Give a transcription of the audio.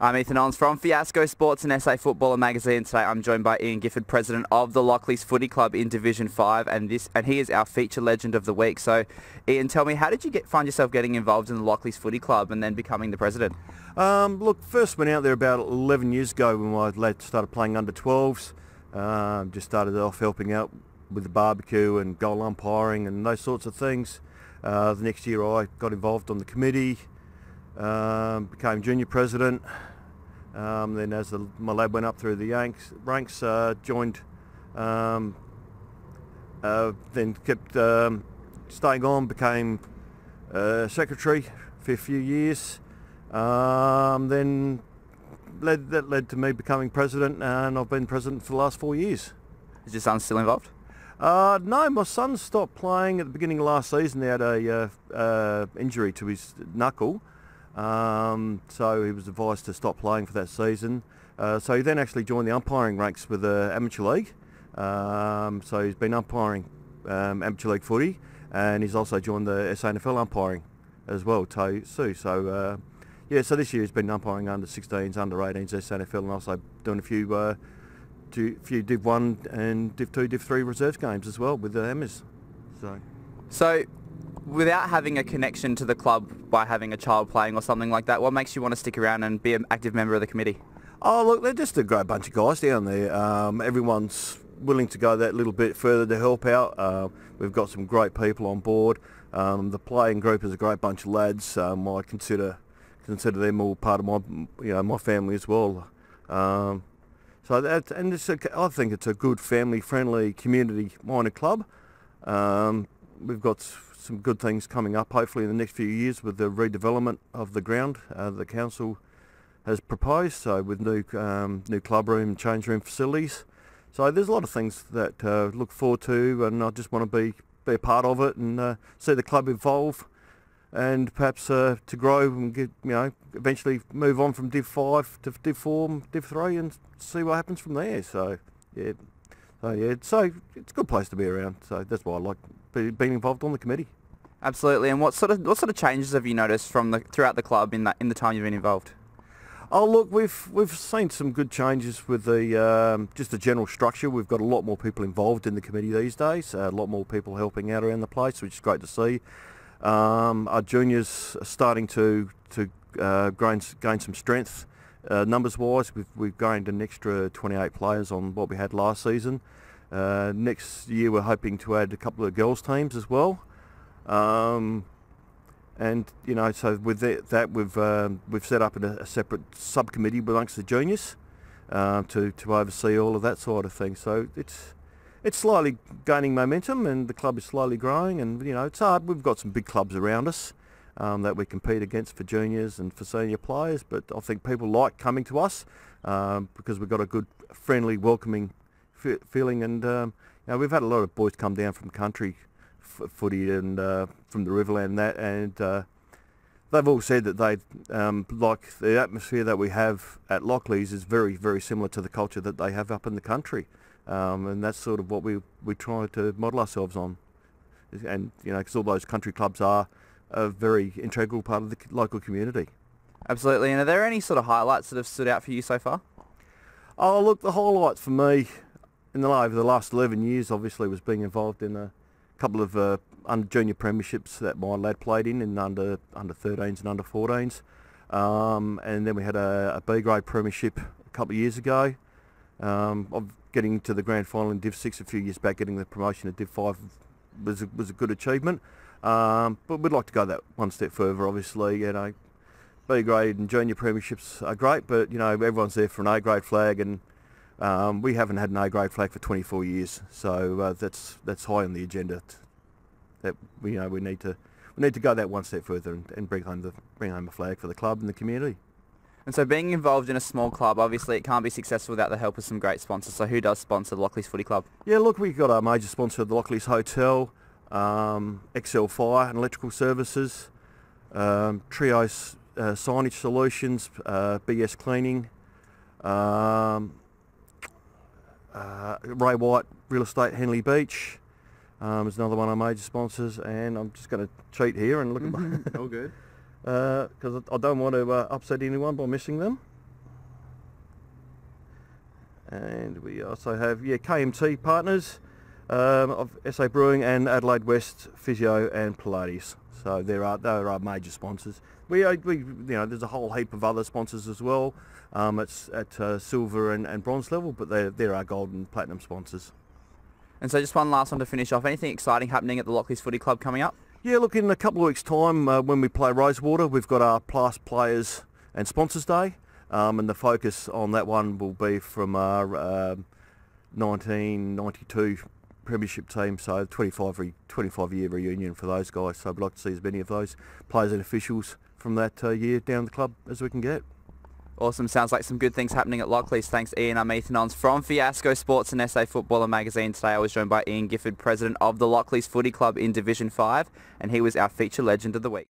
I'm Ethan Ons from Fiasco Sports and SA Footballer Magazine. Today I'm joined by Ian Gifford, President of the Lockleys Footy Club in Division 5, and he is our feature legend of the week. So Ian, tell me, how did you find yourself getting involved in the Lockleys Footy Club and then becoming the President? Look, first went out there about 11 years ago when my lad started playing under 12s. Just started off helping out with the barbecue and goal umpiring and those sorts of things. The next year I got involved on the committee, became junior president. Then as my lad went up through the ranks, joined, then kept staying on, became secretary for a few years. Then that led to me becoming president, and I've been president for the last 4 years. Is your son still involved? No, my son stopped playing at the beginning of last season. He had a injury to his knuckle. So he was advised to stop playing for that season. So he then actually joined the umpiring ranks with the Amateur League. So he's been umpiring Amateur League footy, and he's also joined the SANFL umpiring as well too. So yeah, so this year he's been umpiring under 16s, under 18s, SANFL, and also doing a few Div 1 and Div 2, Div 3 reserves games as well with the Hammers. So without having a connection to the club by having a child playing or something like that, what makes you want to stick around and be an active member of the committee? Oh, look, they're just a great bunch of guys down there. Everyone's willing to go that little bit further to help out. We've got some great people on board. The playing group is a great bunch of lads. I consider them all part of my family as well. So that, and I think it's a good family-friendly, community-minded club. We've got some good things coming up hopefully in the next few years with the redevelopment of the ground the council has proposed, so with new club room and change room facilities. So there's a lot of things that look forward to, and I just want to be a part of it and see the club evolve, and perhaps to grow and get, eventually move on from Div 5 to Div 4, Div 3, and see what happens from there. So it's a good place to be around. So that's why I like being involved on the committee. Absolutely. And what sort of changes have you noticed throughout the club in the time you've been involved? Oh, look, we've seen some good changes with the just the general structure. We've got a lot more people involved in the committee these days. A lot more people helping out around the place, which is great to see. Our juniors are starting to gain some strength numbers wise. We've gained an extra 28 players on what we had last season. Next year we're hoping to add a couple of girls teams as well. And so with that we've set up a separate subcommittee amongst the juniors to oversee all of that sort of thing. So it's slightly gaining momentum, and the club is slowly growing, and it's hard. We've got some big clubs around us that we compete against for juniors and for senior players, but I think people like coming to us because we've got a good, friendly, welcoming feeling, and we've had a lot of boys come down from country footy and from the Riverland and they've all said that they like the atmosphere that we have at Lockleys is very, very similar to the culture that they have up in the country, and that's sort of what we try to model ourselves on, and because all those country clubs are a very integral part of the local community. Absolutely. And are there any sort of highlights that have stood out for you so far? Oh, look, the highlight for me over the last 11 years obviously was being involved in a couple of under junior premierships that my lad played in under 13s and under 14s, and then we had a B grade premiership a couple of years ago. Of getting to the grand final in Div 6 a few years back, getting the promotion to Div 5 was a good achievement, but we'd like to go that one step further. Obviously, B grade and junior premierships are great, but everyone's there for an A grade flag, and we haven't had an A grade flag for 24 years, so that's high on the agenda. That we need to go that one step further and bring home a flag for the club and the community. And so being involved in a small club, obviously it can't be successful without the help of some great sponsors. So who does sponsor the Lockleys Footy Club? Yeah, look, we've got our major sponsor, the Lockleys Hotel, XL Fire and Electrical Services, Trios Signage Solutions, BS Cleaning, Ray White Real Estate Henley Beach is another one of our major sponsors, and I'm just going to cheat here and look at my... All good. Because I don't want to upset anyone by missing them. And we also have KMT Partners of SA Brewing and Adelaide West Physio and Pilates. So there are major sponsors. We there's a whole heap of other sponsors as well. It's at silver and bronze level, but they're our gold and platinum sponsors. And so just one last one to finish off. Anything exciting happening at the Lockleys Footy Club coming up? Yeah, look, in a couple of weeks' time, when we play Rosewater, we've got our Past Players and Sponsors Day, and the focus on that one will be from our 1992 Premiership team, so 25-year reunion for those guys. So I'd like to see as many of those players and officials from that year down the club as we can get. Awesome. Sounds like some good things happening at Lockleys. Thanks, Ian. I'm Ethan Ons from Fiasco Sports and SA Footballer Magazine. Today I was joined by Ian Gifford, President of the Lockleys Footy Club in Division 5, and he was our feature legend of the week.